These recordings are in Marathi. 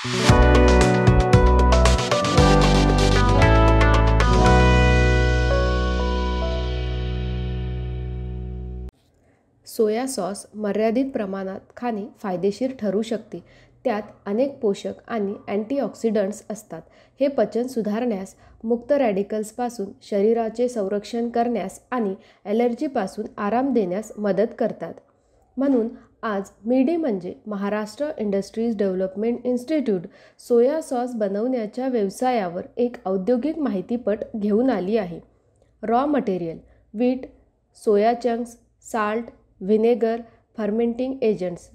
सोया सॉस मर्यादित प्रमाणात खाणे फायदेशीर ठरू शकते. त्यात अनेक पोषक आणि अँटीऑक्सिडंट्स असतात. हे पचन सुधारण्यास, मुक्त रॅडिकल्सपासून शरीराचे संरक्षण करण्यास आणि ॲलर्जीपासून आराम देण्यास मदत करतात. म्हणून आज मीडी म्हणजे Maharashtra industries development institute soya sauce बनवण्याच्या व्यवसायावर एक औद्योगिक माहितीपट घेऊन आली आहे. Raw material: wheat, soya chunks, salt, vinegar, fermenting agents.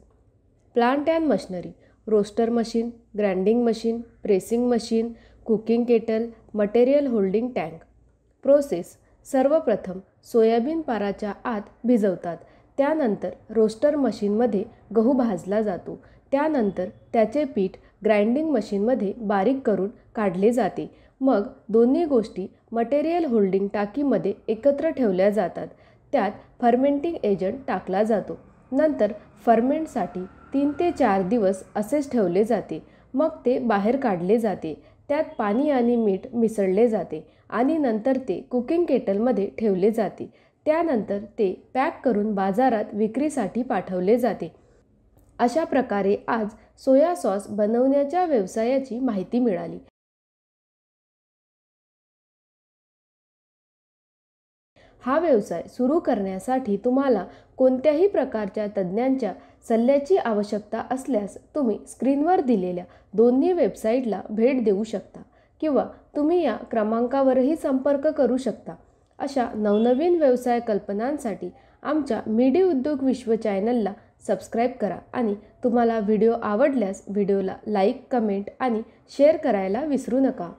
Plant and machinery: roaster machine, grinding machine, pressing machine, cooking kettle, material holding tank. Process: सर्वप्रथम सोयाबीन पाराच्या आत भिजवतात. त्यानंतर रोस्टर मशीनमध्ये गहू भाजला जातो. त्यानंतर त्याचे पीठ ग्राइंडिंग मशीनमध्ये बारीक करून काढले जाते. मग दोन्ही गोष्टी मटेरियल होल्डिंग टाकीमध्ये एकत्र ठेवल्या जातात. त्यात फर्मेंटिंग एजंट टाकला जातो. नंतर फर्मेंटसाठी 3 ते 4 दिवस असेच ठेवले जाते. मग ते बाहेर काढले जाते. त्यात पाणी आणि मीठ मिसळले जाते आणि नंतर ते कुकिंग केटलमध्ये ठेवले जाते. त्यानंतर ते पॅक करून बाजारात विक्रीसाठी पाठवले जाते. अशा प्रकारे आज सोया सॉस बनवण्याच्या व्यवसायाची माहिती मिळाली. हा व्यवसाय सुरू करण्यासाठी तुम्हाला कोणत्याही प्रकारच्या तज्ज्ञांच्या सल्ल्याची आवश्यकता असल्यास तुम्ही स्क्रीनवर दिलेल्या दोन्ही वेबसाईटला भेट देऊ शकता किंवा तुम्ही या क्रमांकावरही संपर्क करू शकता. अशा नवनवीन व्यवसाय कल्पनांसाठी आमच्या मीडी उद्योग विश्व चॅनलला सबस्क्राईब करा आणि तुम्हाला व्हिडिओ आवडल्यास व्हिडिओला लाईक, कमेंट आणि शेअर करायला विसरू नका.